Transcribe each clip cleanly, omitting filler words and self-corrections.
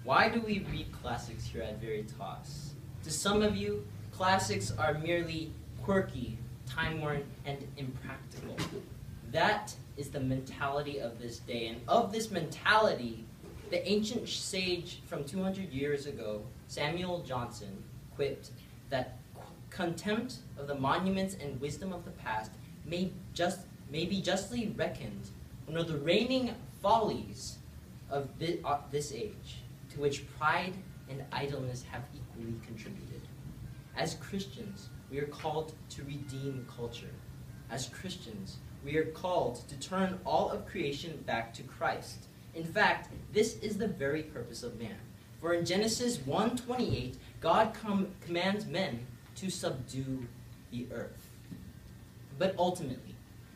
Why do we read classics here at Veritas? To some of you, classics are merely quirky, time-worn, and impractical. That is the mentality of this day. And of this mentality, the ancient sage from 200 years ago, Samuel Johnson, quipped that contempt of the monuments and wisdom of the past may be justly reckoned one of the reigning follies of this age, to which pride and idleness have equally contributed. As Christians, we are called to redeem culture. As Christians, we are called to turn all of creation back to Christ. In fact, this is the very purpose of man. For in Genesis 1:28, God commands men to subdue the earth. But ultimately,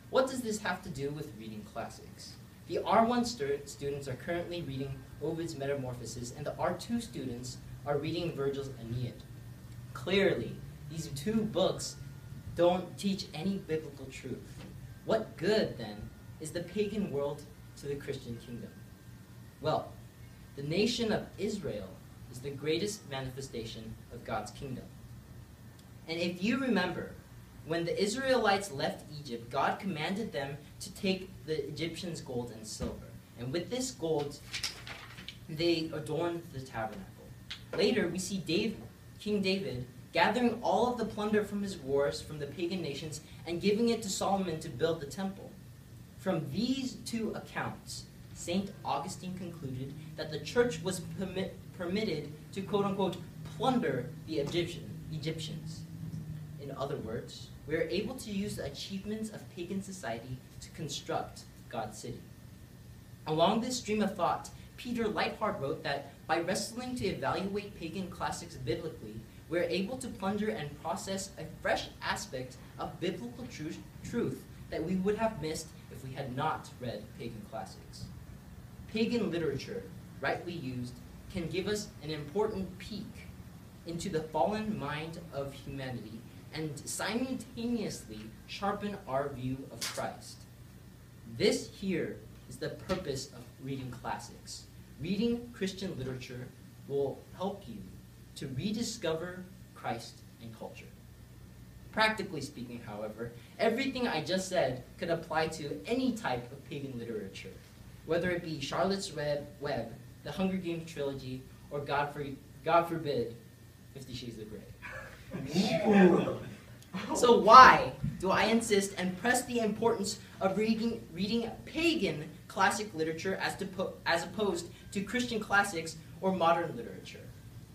what does this have to do with reading classics? The R1 students are currently reading Ovid's Metamorphoses, and the R2 students are reading Virgil's Aeneid. Clearly, these two books don't teach any biblical truth. What good, then, is the pagan world to the Christian kingdom? Well, the nation of Israel is the greatest manifestation of God's kingdom. And if you remember, when the Israelites left Egypt, God commanded them to take the Egyptians' gold and silver. And with this gold, they adorned the tabernacle. Later, we see King David gathering all of the plunder from his wars from the pagan nations and giving it to Solomon to build the temple. From these two accounts, St. Augustine concluded that the church was permitted to, quote-unquote, plunder the Egyptians. In other words, we are able to use the achievements of pagan society to construct God's city. Along this stream of thought, Peter Leithart wrote that by wrestling to evaluate pagan classics biblically, we are able to plunder and process a fresh aspect of biblical truth that we would have missed if we had not read pagan classics. Pagan literature, rightly used, can give us an important peek into the fallen mind of humanity and simultaneously sharpen our view of Christ. This here is the purpose of reading classics. Reading Christian literature will help you to rediscover Christ and culture. Practically speaking, however, everything I just said could apply to any type of pagan literature, whether it be Charlotte's Web, the Hunger Games trilogy, or God forbid, 50 Shades of Grey. So why do I insist and press the importance of reading pagan classic literature as opposed to Christian classics or modern literature?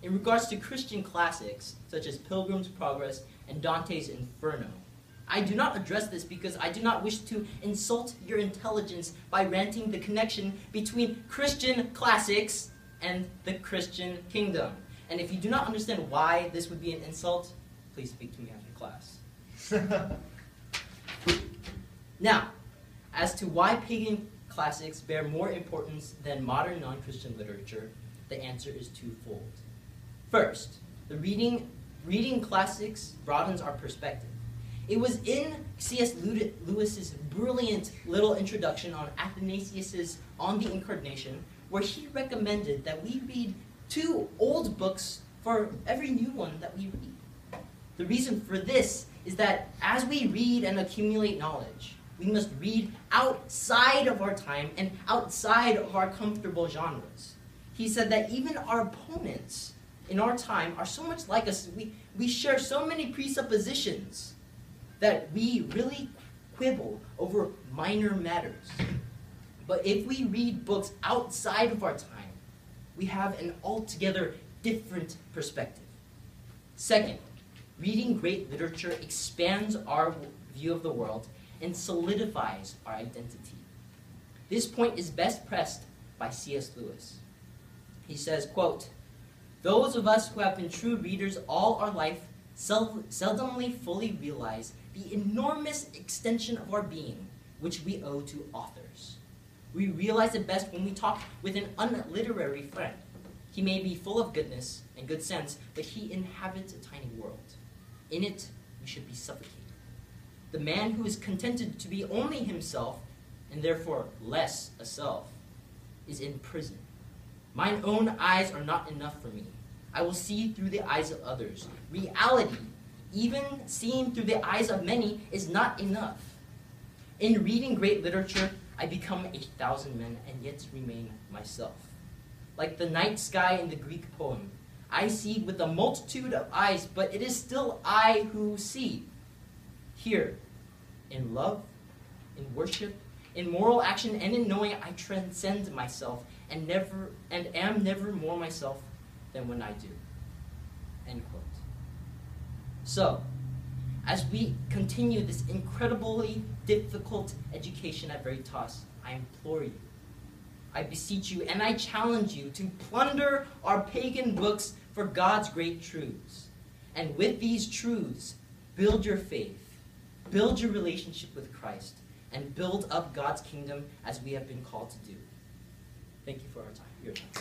In regards to Christian classics, such as Pilgrim's Progress and Dante's Inferno, I do not address this because I do not wish to insult your intelligence by ranting the connection between Christian classics and the Christian kingdom. And if you do not understand why this would be an insult, please speak to me after class. Now, as to why pagan classics bear more importance than modern non-Christian literature, the answer is twofold. First, the reading classics broadens our perspective. It was in C.S. Lewis's brilliant little introduction on Athanasius' On the Incarnation where he recommended that we read 2 old books for every new one that we read. The reason for this is that as we read and accumulate knowledge, we must read outside of our time and outside of our comfortable genres. He said that even our opponents in our time are so much like us, we share so many presuppositions that we really quibble over minor matters. But if we read books outside of our time, we have an altogether different perspective. Second, reading great literature expands our view of the world and solidifies our identity. This point is best pressed by C.S. Lewis. He says, quote, "Those of us who have been true readers all our life seldomly fully realize the enormous extension of our being, which we owe to authors. We realize it best when we talk with an unliterary friend. He may be full of goodness and good sense, but he inhabits a tiny world. In it, we should be suffocated. The man who is contented to be only himself, and therefore less a self, is in prison. Mine own eyes are not enough for me. I will see through the eyes of others. Reality, even seeing through the eyes of many, is not enough. In reading great literature, I become 1,000 men and yet remain myself. Like the night sky in the Greek poem, I see with a multitude of eyes, but it is still I who see. Here, in love, in worship, in moral action, and in knowing, I transcend myself and am never more myself than when I do. End quote. So, as we continue this incredibly difficult education at Veritas, I implore you, I beseech you, and I challenge you to plunder our pagan books for God's great truths. And with these truths, build your faith, build your relationship with Christ, and build up God's kingdom as we have been called to do. Thank you for your time.